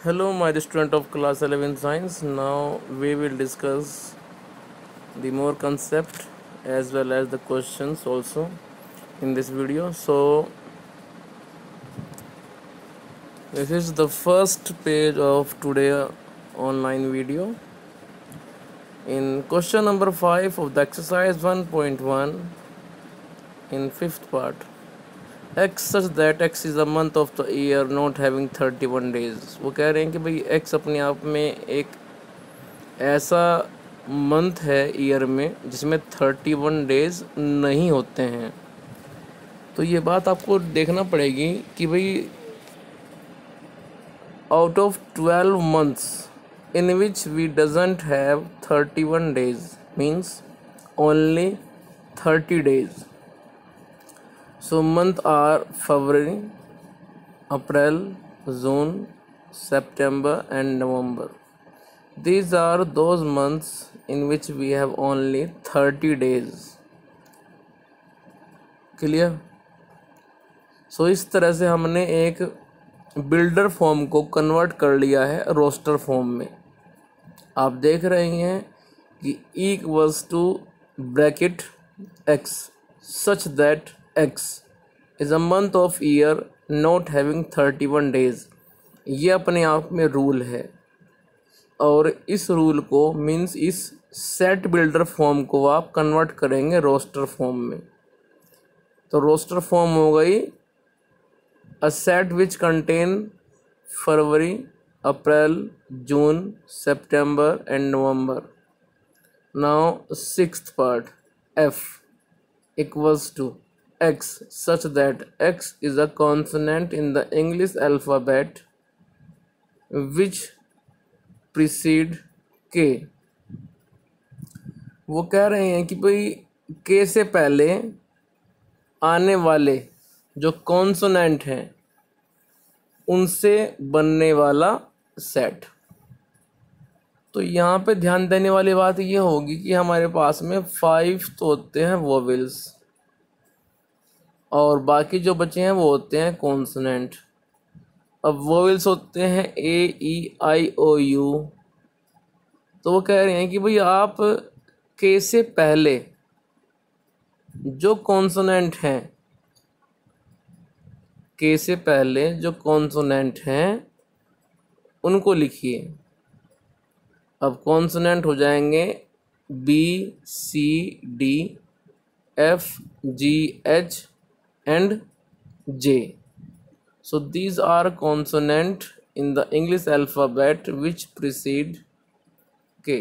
Hello, my student of class 11 science. Now we will discuss the more concept as well as the questions also in this video. So this is the first page of today online video. In question number 5 of the exercise 1.1 in fifth part, x such that x is a month of the year not having 31 days. वो कह रहे हैं कि भाई x अपने आप में एक ऐसा मंथ है ईयर में जिसमें 31 डेज नहीं होते हैं। तो ये बात आपको देखना पड़ेगी कि भाई out of 12 months in which we doesn't have 31 days means only 30 days. So month are February, April, June, September and November. These are those months in which we have only 30 days. Clear? So इस तरह से हमने एक builder form को convert कर लिया है roster form में। आप देख रहे हैं कि equals to bracket x such that x is a month of year not having 31 days। ये अपने आप में रूल है और इस रूल को मीन्स इस सेट बिल्डर फॉर्म को आप कन्वर्ट करेंगे रोस्टर फॉर्म में। तो रोस्टर फॉर्म हो गई a set which contain February, April, June, September and November. Now sixth part F equals to x such that x is a consonant in the English alphabet which precede k। वो कह रहे हैं कि भाई k से पहले आने वाले जो कॉन्सोनेंट हैं उनसे बनने वाला सेट। तो यहाँ पे ध्यान देने वाली बात ये होगी कि हमारे पास में 5 तो होते हैं वोवेल्स और बाकी जो बचे हैं वो होते हैं कॉन्सोनेंट। अब वोवेल्स होते हैं ए ई आई ओ यू। तो वो कह रहे हैं कि भाई आप के से पहले जो कॉन्सोनेंट हैं के से पहले जो कॉन्सोनेंट हैं उनको लिखिए। अब कॉन्सोनेंट हो जाएंगे B C D F G H and J. So these are consonant in the English alphabet which precede K.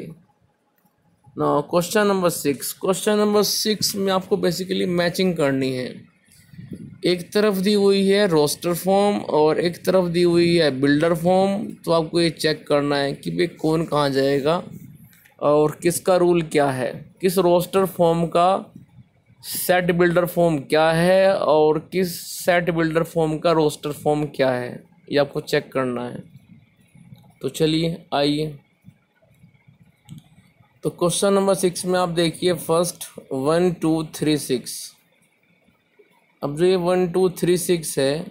Now question number 6। Question number 6 में आपको बेसिकली मैचिंग करनी है। एक तरफ दी हुई है रोस्टर फॉर्म और एक तरफ दी हुई है बिल्डर फॉर्म। तो आपको ये चेक करना है कि भाई कौन कहाँ जाएगा और किसका रूल क्या है, किस रोस्टर फॉर्म का सेट बिल्डर फॉर्म क्या है और किस सेट बिल्डर फॉर्म का रोस्टर फॉर्म क्या है, ये आपको चेक करना है। तो चलिए आइए। तो क्वेश्चन नंबर 6 में आप देखिए फर्स्ट 1 2 3 6। अब जो ये 1 2 3 6 है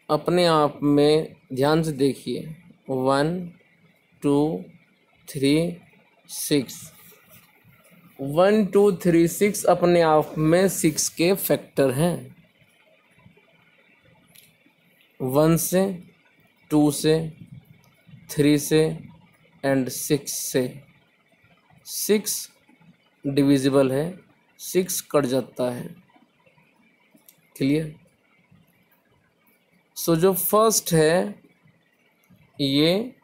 अपने आप में ध्यान से देखिए 1 2 3 6 1 2 3 6 अपने आप में 6 के फैक्टर हैं। 1 से 2 से 3 से एंड 6 से। 6 डिविजिबल है, 6 कट जाता है। क्लियर? सो जो फर्स्ट है ये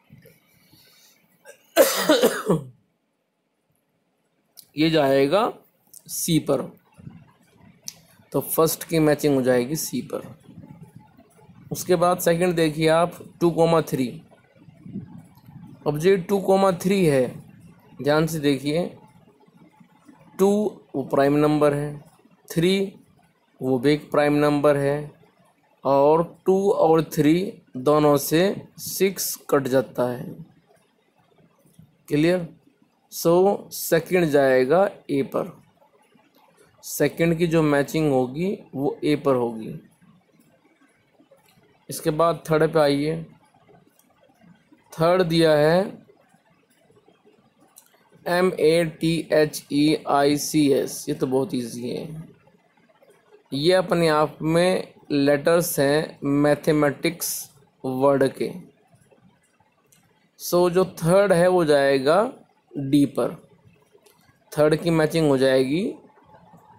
ये जाएगा सी पर। तो फर्स्ट की मैचिंग हो जाएगी सी पर। उसके बाद सेकंड देखिए आप 2,3। अब जो 2,3 है ध्यान से देखिए 2 वो प्राइम नंबर है, 3 वो भी एक प्राइम नंबर है और 2 और 3 दोनों से 6 कट जाता है। क्लियर? सो सेकंड जाएगा ए पर। सेकंड की जो मैचिंग होगी वो ए पर होगी। इसके बाद थर्ड पे आइए। थर्ड दिया है MATHEICS, ये तो बहुत ईजी है। ये अपने आप में लेटर्स हैं मैथमेटिक्स वर्ड के। सो जो थर्ड है वो जाएगा डी पर। थर्ड की मैचिंग हो जाएगी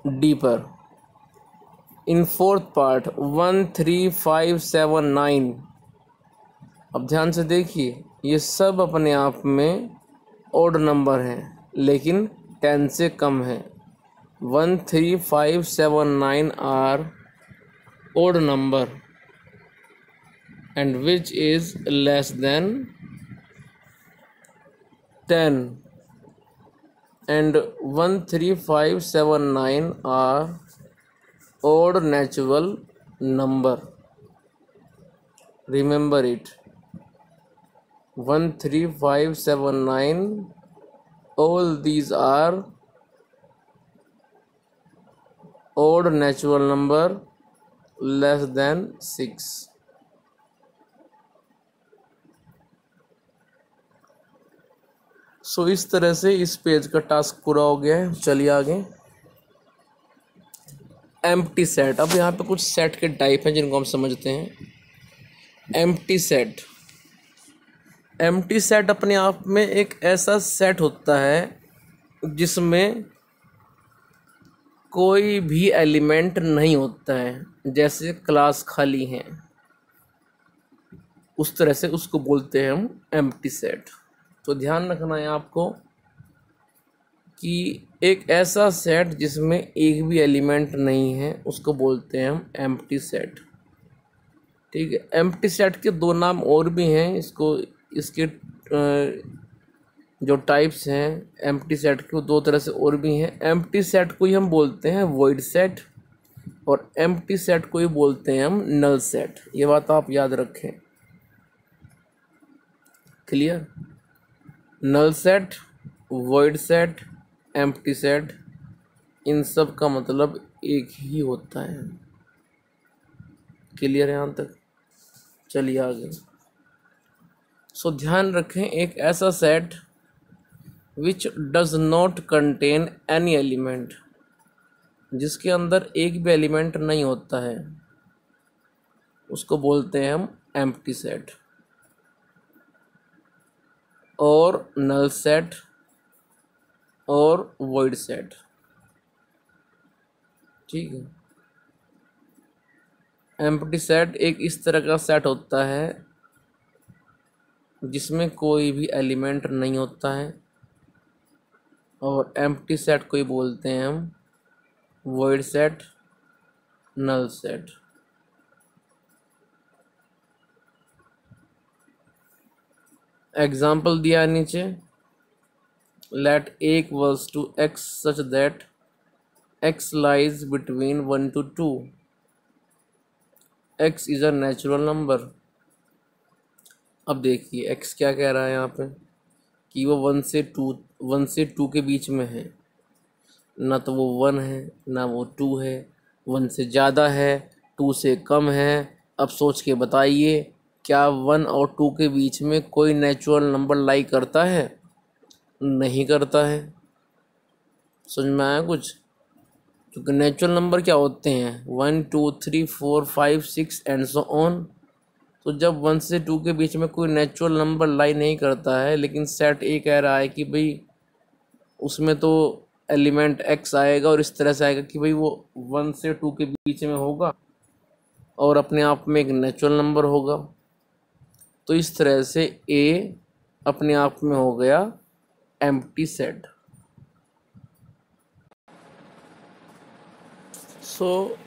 डी पर। इन फोर्थ पार्ट 1 3 5 7 9, अब ध्यान से देखिए, ये सब अपने आप में ओड नंबर हैं लेकिन 10 से कम है। 1 3 5 7 9 are odd number and which is less than 10, and 1 3 5 7 9 are odd natural number. Remember it. 1 3 5 7 9, all these are odd natural number less than 6. सो इस तरह से इस पेज का टास्क पूरा हो गया है। चलिए आगे। Empty set. अब यहाँ पे कुछ सेट के टाइप हैं जिनको हम समझते हैं। Empty set. एम्प्टी सेट अपने आप में एक ऐसा सेट होता है जिसमें कोई भी एलिमेंट नहीं होता है, जैसे क्लास खाली है उस तरह से उसको बोलते हैं हम एम्प्टी सेट। तो ध्यान रखना है आपको कि एक ऐसा सेट जिसमें एक भी एलिमेंट नहीं है उसको बोलते हैं हम एम्प्टी सेट। ठीक है। एम्प्टी सेट के दो नाम और भी हैं। इसके जो टाइप्स हैं एम्प्टी सेट के, वो दो तरह से और भी हैं। एम्प्टी सेट को ही हम बोलते हैं वॉइड सेट, और एम्प्टी सेट को ही बोलते हैं हम नल सेट। ये बात आप याद रखें। Clear? Null set, void set, empty set, इन सब का मतलब एक ही होता है। क्लियर है यहाँ तक? चलिए आगे। सो ध्यान रखें, एक ऐसा set which does not contain any element, जिसके अंदर एक भी एलिमेंट नहीं होता है, उसको बोलते हैं हम एम्प्टी सेट। और नल सेट और वॉइड सेट। ठीक है। एम्प्टी सेट एक इस तरह का सेट होता है जिसमें कोई भी एलिमेंट नहीं होता है, और एम्प्टी सेट को ही बोलते हैं हम void set, null set. Example दिया है नीचे। Let a equals to x such that x lies between 1 to 2. x is a natural number. अब देखिए x क्या कह रहा है यहाँ पे कि वो 1 से 2 के बीच में है। ना तो वो 1 है ना वो 2 है। 1 से ज़्यादा है, 2 से कम है। अब सोच के बताइए, क्या 1 और 2 के बीच में कोई नेचुरल नंबर लाई करता है? नहीं करता है। समझ में आया कुछ? क्योंकि नेचुरल नंबर क्या होते हैं? 1 2 3 4 5 6 एंड सो ऑन। तो जब 1 से 2 के बीच में कोई नेचुरल नंबर लाई नहीं करता है, लेकिन सेट ए कह रहा है कि भाई उसमें तो एलिमेंट x आएगा, और इस तरह से आएगा कि भाई वो 1 से 2 के बीच में होगा और अपने आप में एक नेचुरल नंबर होगा। तो इस तरह से a अपने आप में हो गया एम्प्टी सेट। सो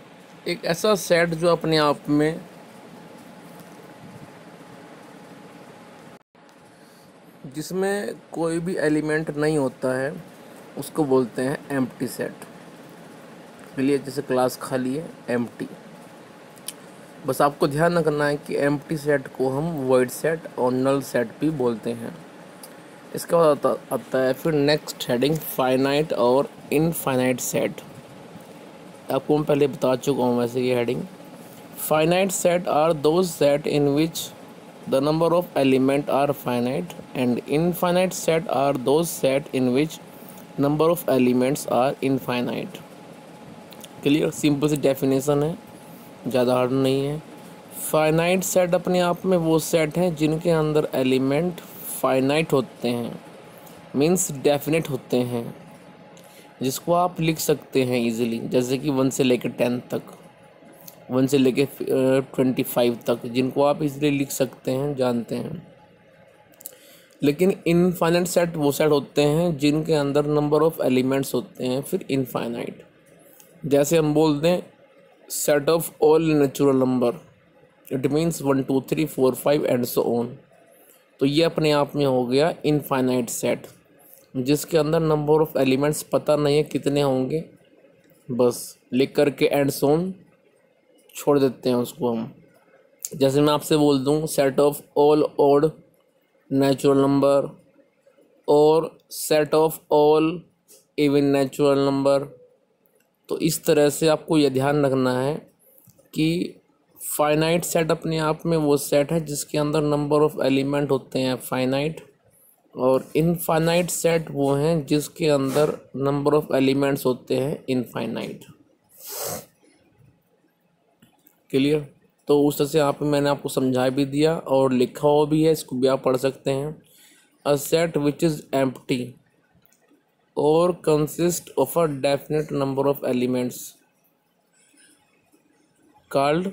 एक ऐसा सेट जो अपने आप में जिसमें कोई भी एलिमेंट नहीं होता है उसको बोलते हैं एम्प्टी सेट। क्लियर? जैसे क्लास खाली है, एम्प्टी। बस आपको ध्यान रखना है कि एम्प्टी सेट को हम वॉइड सेट और नल सेट भी बोलते हैं। इसका बाद आता है फिर नेक्स्ट हेडिंग, फाइनाइट और इनफाइनाइट सेट। आपको मैं पहले बता चुका हूँ वैसे ये heading. Finite set are those set in which the number of elements are finite, and infinite set are those set in which number of elements are infinite. Clear, simple सी definition है, ज़्यादा हार्ड नहीं है। Finite set अपने आप में वो set हैं जिनके अंदर एलिमेंट फाइनाइट होते हैं, मीन्स डेफिनेट होते हैं, जिसको आप लिख सकते हैं इजीली, जैसे कि 1 से लेकर 10 तक, 1 से लेकर 25 तक, जिनको आप इजीली लिख सकते हैं, जानते हैं। लेकिन इनफाइनाइट सेट वो सेट होते हैं जिनके अंदर नंबर ऑफ एलिमेंट्स होते हैं फिर इनफाइनाइट। जैसे हम बोल दें set of all natural number, it means 1 2 3 4 5 and so on. तो ये अपने आप में हो गया इनफाइनाइट सेट, जिसके अंदर नंबर ऑफ एलिमेंट्स पता नहीं है कितने होंगे, बस लिख करके एंड सो ऑन छोड़ देते हैं उसको हम। जैसे मैं आपसे बोल दूं set of all odd natural number और set of all even natural number, तो इस तरह से आपको यह ध्यान रखना है कि फाइनाइट सेट अपने आप में वो सेट है जिसके अंदर नंबर ऑफ एलिमेंट होते हैं फाइनाइट, और इनफाइनाइट सेट वो हैं जिसके अंदर नंबर ऑफ एलिमेंट्स होते हैं इनफाइनाइट। क्लियर? तो उस तरह से आप मैंने आपको समझा भी दिया और लिखा हुआ भी है, इसको भी आप पढ़ सकते हैं। A set which is empty और consist of a definite number of elements called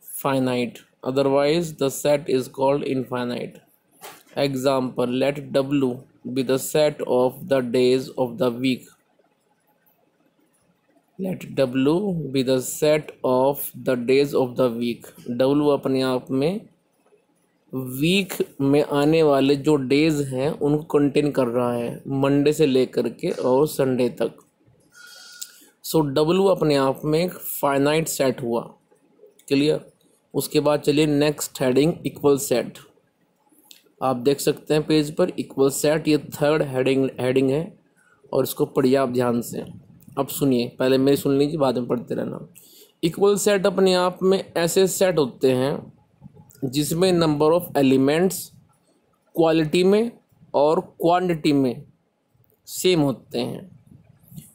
finite, otherwise the set is called infinite. Example, let W be the set of the days of the week. Let W be the set of the days of the week. W अपने आप में week में आने वाले जो days हैं उनको contain कर रहा है, मंडे से लेकर के और संडे तक। सो W अपने आप में एक फाइनाइट सेट हुआ। क्लियर? उसके बाद चलिए नेक्स्ट हेडिंग इक्वल सेट। आप देख सकते हैं पेज पर इक्वल सेट, ये थर्ड हेडिंग है और इसको पढ़िए आप ध्यान से। अब सुनिए, पहले मेरी सुन लीजिए, बाद में पढ़ते रहना। इक्वल सेट अपने आप में ऐसे सेट होते हैं जिसमें नंबर ऑफ एलिमेंट्स क्वालिटी में और क्वांटिटी में सेम होते हैं।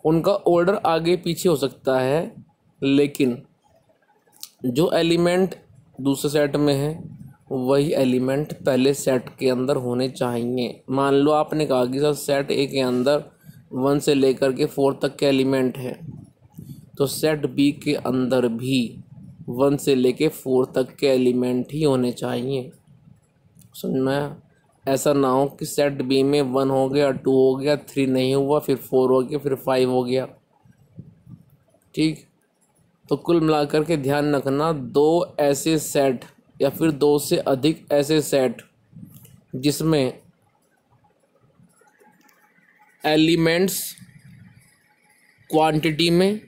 उनका ऑर्डर आगे पीछे हो सकता है, लेकिन जो एलिमेंट दूसरे सेट में है वही एलिमेंट पहले सेट के अंदर होने चाहिए। मान लो आपने कहा कि सर सेट ए के अंदर 1 से लेकर के 4 तक के एलिमेंट हैं, तो सेट बी के अंदर भी 1 से लेकर 4 तक के एलिमेंट ही होने चाहिए। सुनना, ऐसा ना हो कि सेट बी में 1 हो गया, 2 हो गया, 3 नहीं हुआ, फिर 4 हो गया, फिर 5 हो गया। ठीक, तो कुल मिलाकर के ध्यान रखना, 2 ऐसे सेट या फिर 2 से अधिक ऐसे सेट जिसमें एलिमेंट्स क्वांटिटी में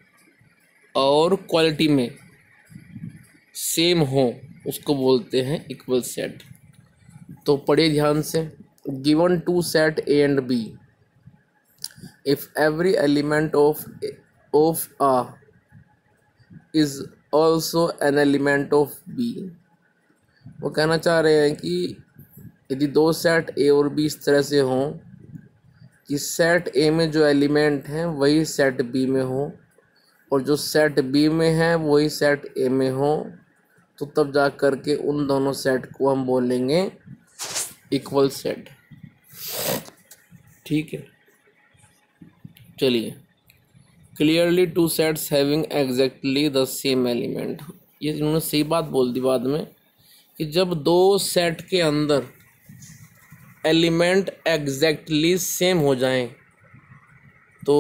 और क्वालिटी में सेम हो, उसको बोलते हैं इक्वल सेट। तो पढ़िए ध्यान से। Given two set A and B, if every element of A is also an element of B। वो कहना चाह रहे हैं कि यदि 2 सेट ए और बी इस तरह से हों कि सेट ए में जो एलिमेंट हैं वही सेट बी में हो और जो सेट बी में है वही सेट ए में हो, तो तब जा कर के उन दोनों सेट को हम बोलेंगे इक्वल सेट। ठीक है, चलिए। Clearly 2 sets having exactly the same element, ये इन्होंने सही बात बोल दी बाद में कि जब 2 सेट के अंदर एलिमेंट एग्जैक्टली सेम हो जाएं तो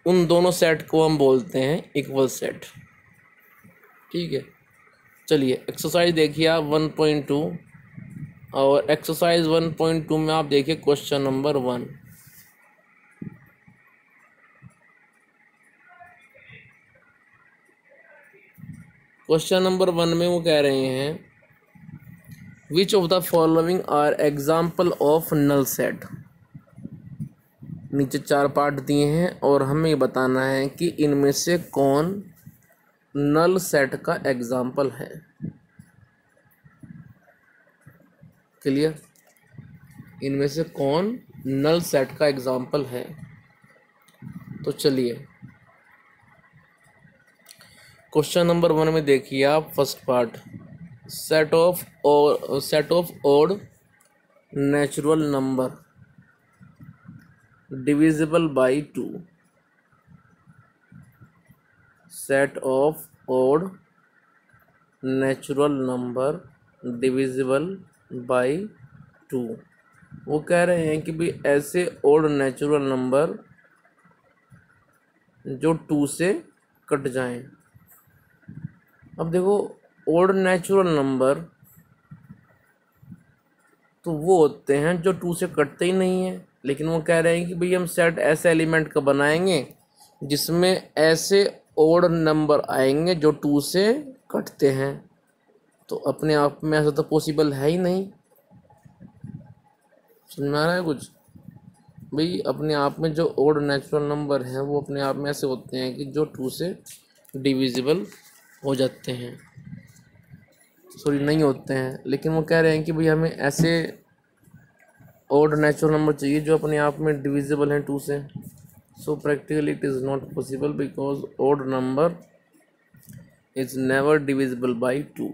उन दोनों सेट को हम बोलते हैं इक्वल सेट। ठीक है, चलिए एक्सरसाइज देखिए आप 1.2, और एक्सरसाइज 1.2 में आप देखिए क्वेश्चन नंबर 1। क्वेश्चन नंबर 1 में वो कह रहे हैं which of the following are example of null set. नीचे 4 पार्ट दिए हैं और हमें बताना है कि इनमें से कौन नल सेट का एग्जाम्पल है। क्लियर? इनमें से कौन नल सेट का एग्जाम्पल है? तो चलिए क्वेश्चन नंबर 1 में देखिए आप, first part, set of odd natural number divisible by 2। Set of odd natural number divisible by 2। वो कह रहे हैं कि भाई ऐसे ओड नेचुरल नंबर जो 2 से कट जाएं। अब देखो, ओड नेचुरल नंबर तो वो होते हैं जो 2 से कटते ही नहीं है, लेकिन वो कह रहे हैं कि भाई हम सेट ऐसे एलिमेंट का बनाएंगे जिसमें ऐसे ओड नंबर आएंगे जो 2 से कटते हैं। तो अपने आप में ऐसा तो पॉसिबल है ही नहीं। समझ में आ रहा है कुछ? भाई अपने आप में जो ओड नेचुरल नंबर हैं वो अपने आप में ऐसे होते हैं कि जो 2 से डिविजिबल हो जाते हैं, सॉरी नहीं होते हैं। लेकिन वो कह रहे हैं कि भाई हमें ऐसे ओड नेचुरल नंबर चाहिए जो अपने आप में डिविजिबल हैं 2 से। So practically it is not possible because odd number is never divisible by 2।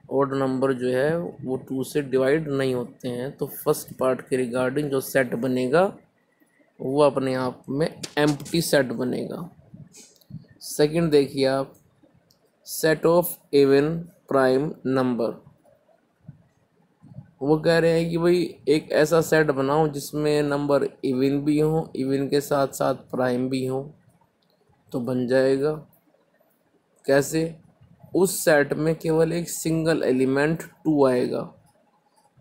Odd number जो है वो 2 से डिवाइड नहीं होते हैं। तो फर्स्ट पार्ट के रिगार्डिंग जो सेट बनेगा वो अपने आप में एम्प्टी सेट बनेगा। सेकंड देखिए आप, set of even prime number. वो कह रहे हैं कि भाई एक ऐसा सेट बनाओ जिसमें नंबर इवन भी हो, इवन के साथ साथ प्राइम भी हो। तो बन जाएगा कैसे? उस सेट में केवल एक सिंगल एलिमेंट 2 आएगा,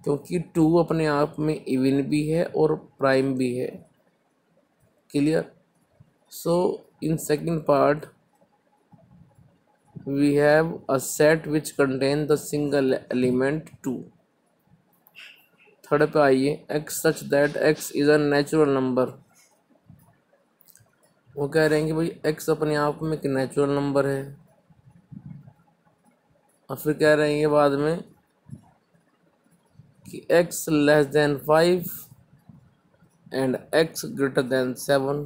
क्योंकि 2 अपने आप में इवन भी है और प्राइम भी है। Clear? So in second part we have a set which contain the single element 2। Third पे आइए, X such that X is a natural number. वो कह रहे हैं कि भाई एक्स अपने आप में एक नेचुरल नंबर है। और फिर कह रहे हैं ये बाद में कि x less than 5 and x greater than 7।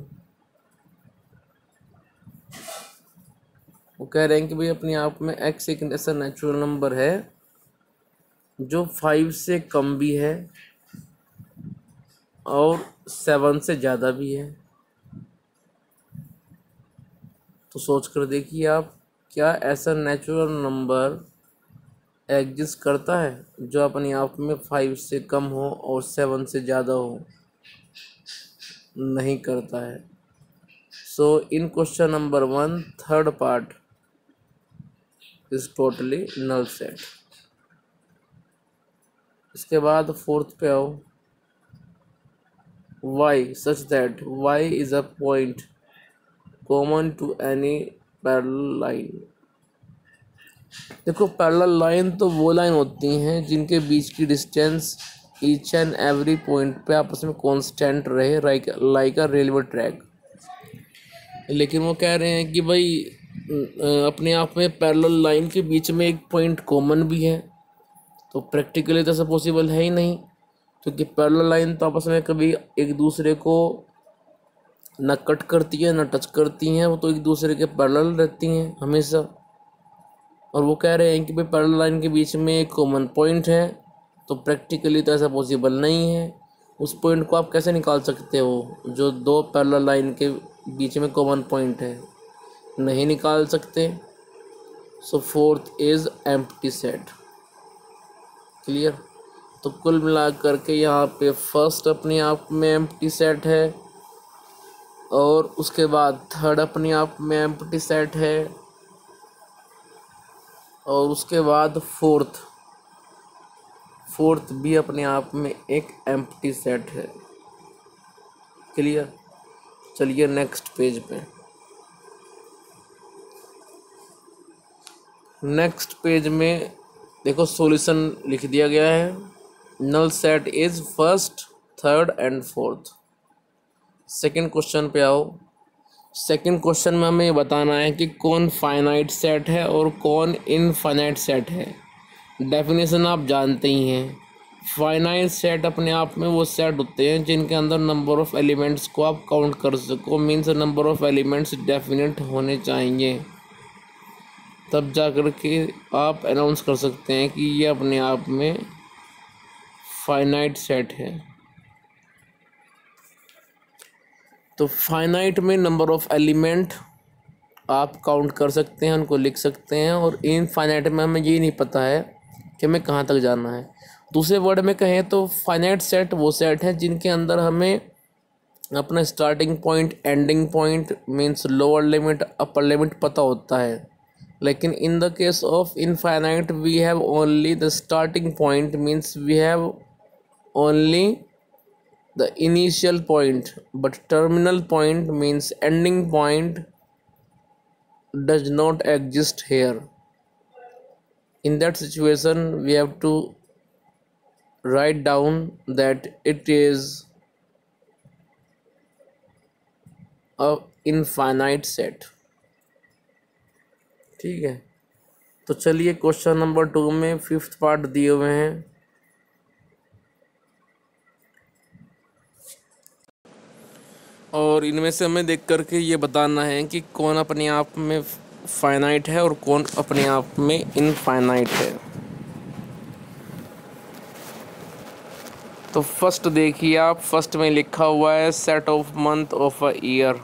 वो कह रहे हैं कि भाई अपने आप में x एक ऐसा नेचुरल नंबर है जो 5 से कम भी है और 7 से ज़्यादा भी है। तो सोच कर देखिए आप, क्या ऐसा नेचुरल नंबर एग्जिस्ट करता है जो अपने आप में 5 से कम हो और 7 से ज़्यादा हो? नहीं करता है। So in question number 1 third part is totally null set. इसके बाद फोर्थ पे आओ, y such that y is a point common to any parallel line. देखो, पैरेलल लाइन तो वो लाइन होती हैं जिनके बीच की distance each and every point पे आपस में कांस्टेंट रहे, लाइक अ रेलवे ट्रैक। लेकिन वो कह रहे हैं कि भाई अपने आप में पैरेलल लाइन के बीच में एक पॉइंट कॉमन भी है। तो प्रैक्टिकली तो ऐसा पॉसिबल है ही नहीं, क्योंकि पैरेलल लाइन तो आपस में कभी एक दूसरे को न कट करती है न टच करती हैं, वो तो एक दूसरे के पैरेलल रहती हैं हमेशा। और वो कह रहे हैं कि भाई पैरेलल लाइन के बीच में एक कॉमन पॉइंट है, तो प्रैक्टिकली तो ऐसा पॉसिबल नहीं है। उस पॉइंट को आप कैसे निकाल सकते हो जो 2 पैरेलल लाइन के बीच में कॉमन पॉइंट है? नहीं निकाल सकते। So fourth is empty set. Clear? तो कुल मिला करके यहाँ पे फर्स्ट अपने आप में एम्प्टी सेट है, और उसके बाद थर्ड अपने आप में एम्प्टी सेट है, और उसके बाद फोर्थ भी अपने आप में एक एम्प्टी सेट है। क्लियर? चलिए नेक्स्ट पेज पे। नेक्स्ट पेज में देखो सॉल्यूशन लिख दिया गया है। Null set is first, third and fourth. Second question पे आओ, सेकंड क्वेश्चन में हमें ये बताना है कि कौन फाइनाइट सेट है और कौन इनफाइनाइट सेट है। डेफिनेशन आप जानते ही हैं। फाइनाइट सेट अपने आप में वो सेट होते हैं जिनके अंदर नंबर ऑफ़ एलिमेंट्स को आप काउंट कर सको, means number of elements definite होने चाहिए, तब जा कर के आप अनाउंस कर सकते हैं कि ये अपने आप में फाइनाइट सेट है। तो फाइनाइट में नंबर ऑफ़ एलिमेंट आप काउंट कर सकते हैं, उनको लिख सकते हैं, और इनफाइनाइट में हमें ये नहीं पता है कि हमें कहाँ तक जाना है। दूसरे वर्ड में कहें तो फाइनाइट सेट वो सेट है जिनके अंदर हमें अपना starting point, ending point, means lower limit, upper limit पता होता है। लेकिन in the case of infinite we have only the starting point, means we have only the initial point, but terminal point means ending point does not exist here. In that situation we have to write down that it is a infinite set। ठीक है, तो चलिए question number 2 में 5th part दिए हुए हैं। और इनमें से हमें देख करके ये बताना है कि कौन अपने आप में फाइनाइट है और कौन अपने आप में इनफाइनाइट है। तो फर्स्ट देखिए आप, फर्स्ट में लिखा हुआ है set of month of a year.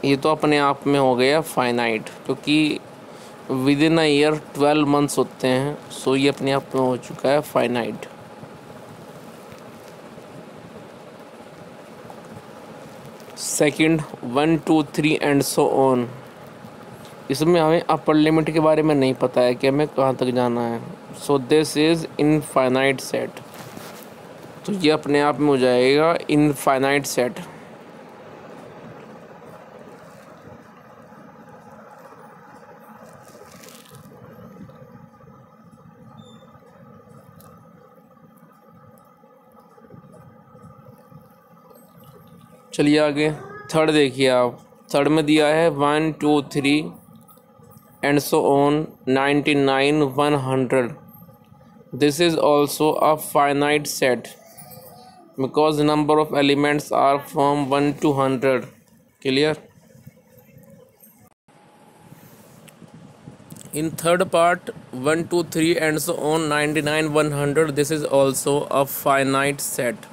ये तो अपने आप में हो गया फाइनाइट, क्योंकि with in a year 12 months होते हैं, सो ये अपने आप में हो चुका है finite. Second 1 2 3 and so on, इसमें हमें अपर लिमिट के बारे में नहीं पता है कि हमें कहाँ तक जाना है, so this is infinite set. तो ये अपने आप में हो जाएगा इनफाइनाइट सेट। चलिए आगे थर्ड देखिए आप, थर्ड में दिया है 1 2 3 and so on 99 100। This is also a finite set because number of elements are from 1 to 100। Clear. In third part 1 2 3 and so on 99 100, this is also a finite set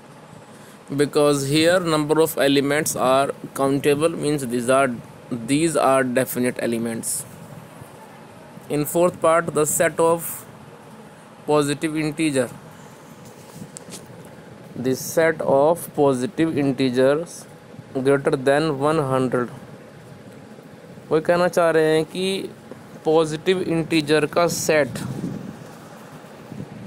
because here number of elements are countable, means these are definite elements. In fourth part, the set of positive integer, the set of positive integers greater than 100। वो कहना चाह रहे हैं कि positive integer का set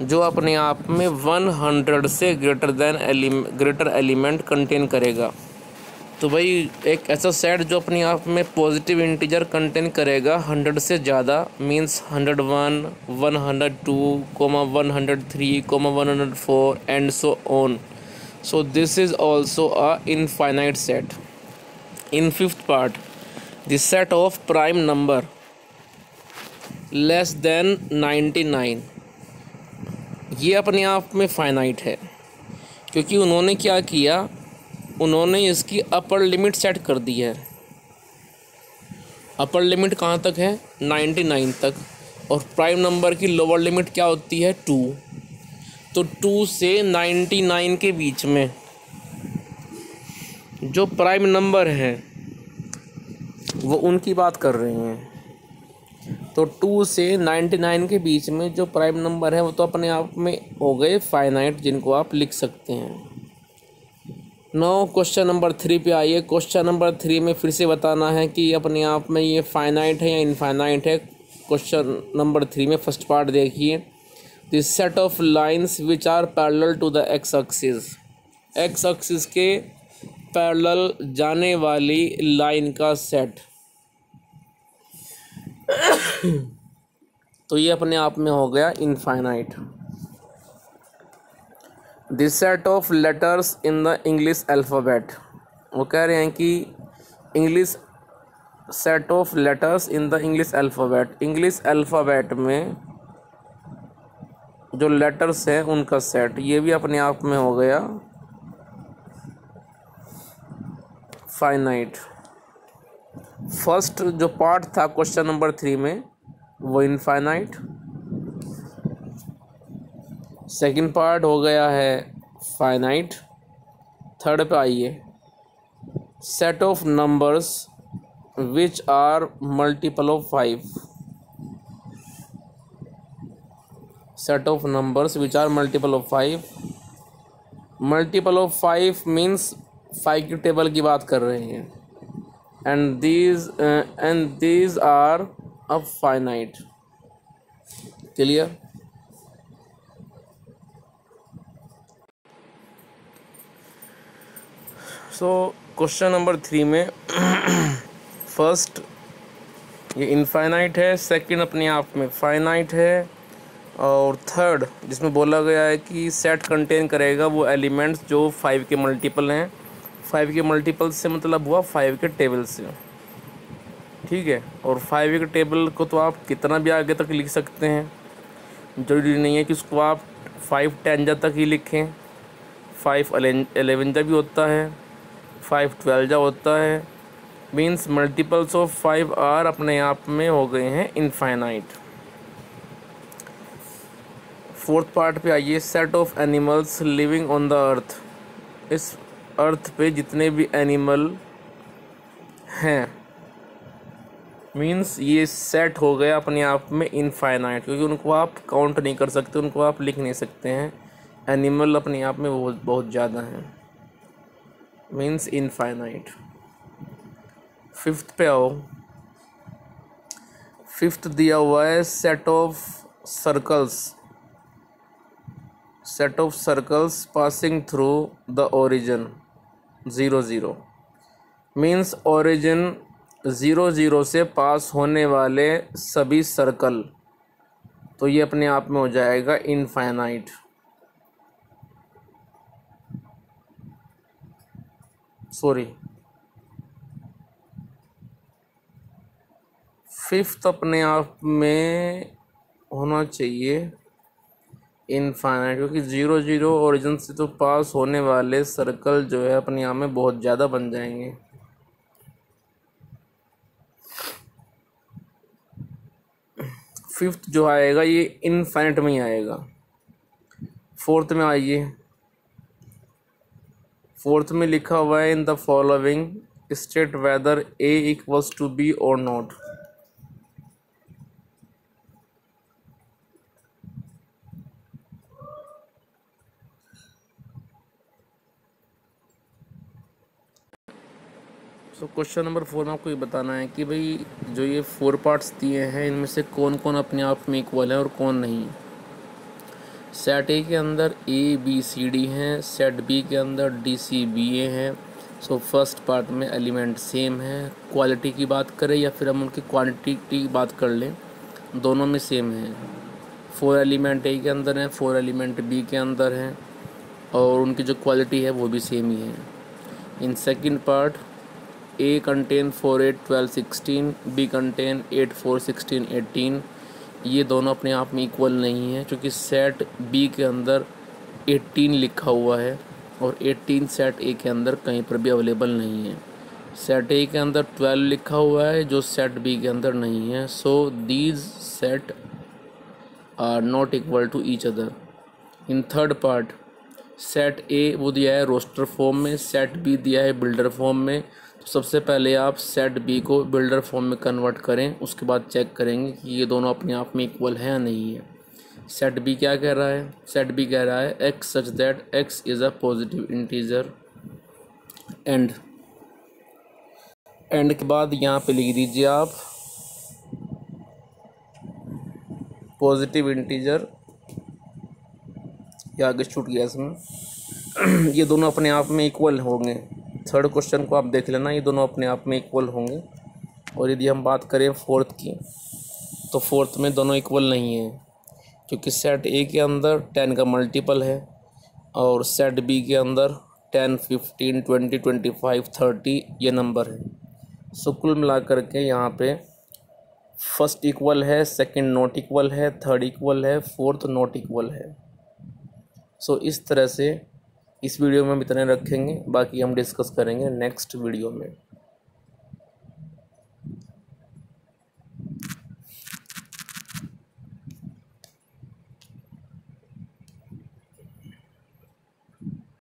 जो अपने आप में 100 से ग्रेटर एलिमेंट कंटेन करेगा। तो भाई एक ऐसा सेट जो अपने आप में पॉजिटिव इंटीजर कंटेन करेगा 100 से ज़्यादा, means 101 102 103 104 and so on. So this is also a infinite set. In fifth part, the set of prime number less than 99, ये अपने आप में फाइनाइट है, क्योंकि उन्होंने क्या किया, उन्होंने इसकी अपर लिमिट सेट कर दी है। अपर लिमिट कहाँ तक है? 99 तक। और प्राइम नंबर की लोअर लिमिट क्या होती है? 2। तो 2 से 99 के बीच में जो प्राइम नंबर है वो उनकी बात कर रहे हैं। तो 2 से 99 के बीच में जो प्राइम नंबर है वो तो अपने आप में हो गए फाइनाइट, जिनको आप लिख सकते हैं। नाउ क्वेश्चन नंबर 3 पे आइए। क्वेश्चन नंबर 3 में फिर से बताना है कि अपने आप में ये फाइनाइट है या इनफाइनाइट है। क्वेश्चन नंबर 3 में फर्स्ट पार्ट देखिए, the set of lines which are parallel to the X axis, X axis के पैरेलल जाने वाली लाइन का सेट। तो ये अपने आप में हो गया infinite. The set of letters in the English alphabet, वो कह रहे हैं कि English set of letters in the English alphabet, English alphabet में जो लेटर्स हैं उनका सेट, ये भी अपने आप में हो गया फाइनाइट। फर्स्ट जो पार्ट था क्वेश्चन नंबर 3 में वो इनफाइनाइट, सेकंड पार्ट हो गया है फाइनाइट। थर्ड पे आइए, set of numbers which are multiple of 5, set of numbers which are multiple of 5, multiple of 5 means 5 की टेबल की बात कर रहे हैं, and these are a finite. Clear? So question number 3 में फर्स्ट ये इनफाइनाइट है, सेकंड अपने आप में फाइनाइट है, और थर्ड जिसमें बोला गया है कि सेट कंटेन करेगा वो एलिमेंट्स जो 5 के मल्टीपल हैं। 5 के मल्टीपल से मतलब हुआ 5 के टेबल से, ठीक है। और 5 के टेबल को तो आप कितना भी आगे तक लिख सकते हैं, जरूरी नहीं है कि उसको आप 5 10 तक ही लिखें। 5 11 भी होता है, 5 12 होता है। मीन्स मल्टीपल्स ऑफ 5 आर अपने आप में हो गए हैं इनफाइनाइट। फोर्थ पार्ट पे आइए, set of animals living on the earth, इस अर्थ पे जितने भी एनिमल हैं, मीन्स ये सेट हो गया अपने आप में इनफाइनाइट, क्योंकि उनको आप काउंट नहीं कर सकते, उनको आप लिख नहीं सकते हैं। एनिमल अपने आप में बहुत ज़्यादा हैं, मीन्स इनफाइनाइट। फिफ्थ पे आओ, फिफ्थ दिया हुआ है set of circles, set of circles passing through the origin 0 0, means origin 0 0 से पास होने वाले सभी सर्कल, तो ये अपने आप में हो जाएगा इनफाइनाइट। सॉरी, फिफ्थ अपने आप में होना चाहिए इनफाइनाइट, क्योंकि 0 0 ओरिजिन से तो पास होने वाले सर्कल जो है अपने आप में बहुत ज़्यादा बन जाएंगे। फिफ्थ जो आएगा ये इनफाइनाइट में ही आएगा। फोर्थ में आइए, फोर्थ में लिखा हुआ है in the following state whether A equals to B और नॉट। तो क्वेश्चन नंबर 4 में आपको ये बताना है कि भाई जो ये 4 पार्ट्स दिए हैं इनमें से कौन कौन अपने आप में इक्वल है और कौन नहीं। सेट ए के अंदर ए बी सी डी हैं, सेट बी के अंदर डी सी बी ए हैं। सो फर्स्ट पार्ट में एलिमेंट सेम है। क्वालिटी की बात करें या फिर हम उनकी क्वांटिटी की बात कर लें, दोनों में सेम है। 4 एलिमेंट ए के अंदर हैं, 4 एलिमेंट बी के अंदर हैं, और उनकी जो क्वालिटी है वो भी सेम ही है। In second part A contain 4 8 12 16, B contain 8 4 16 18। ये दोनों अपने आप में इक्वल नहीं है, क्योंकि सेट B के अंदर 18 लिखा हुआ है और 18 सेट A के अंदर कहीं पर भी अवेलेबल नहीं है। सेट A के अंदर 12 लिखा हुआ है जो सेट B के अंदर नहीं है। So these set are not equal to each other. In third part set A वो दिया है रोस्टर फॉर्म में, सेट B दिया है बिल्डर फॉर्म में। तो सबसे पहले आप सेट बी को बिल्डर फॉर्म में कन्वर्ट करें, उसके बाद चेक करेंगे कि ये दोनों अपने आप में इक्वल है या नहीं है। सेट बी क्या कह रहा है? सेट बी कह रहा है x such that x is a positive integer. And के बाद यहाँ पे लिख दीजिए आप पॉजिटिव इंटीजर, या आगे छूट गया इसमें। ये दोनों अपने आप में इक्वल होंगे। थर्ड क्वेश्चन को आप देख लेना, ये दोनों अपने आप में इक्वल होंगे। और यदि हम बात करें फोर्थ की, तो फोर्थ में दोनों इक्वल नहीं है, क्योंकि सेट ए के अंदर 10 का मल्टीपल है और सेट बी के अंदर 10, 15, 20, 25, 30 ये नंबर है। सो कुल मिला करके यहाँ पे फर्स्ट इक्वल है, सेकंड नॉट इक्वल है, थर्ड इक्वल है, फोर्थ नॉट इक्वल है। सो इस तरह से इस वीडियो में हम इतने रखेंगे, बाकी हम डिस्कस करेंगे नेक्स्ट वीडियो में।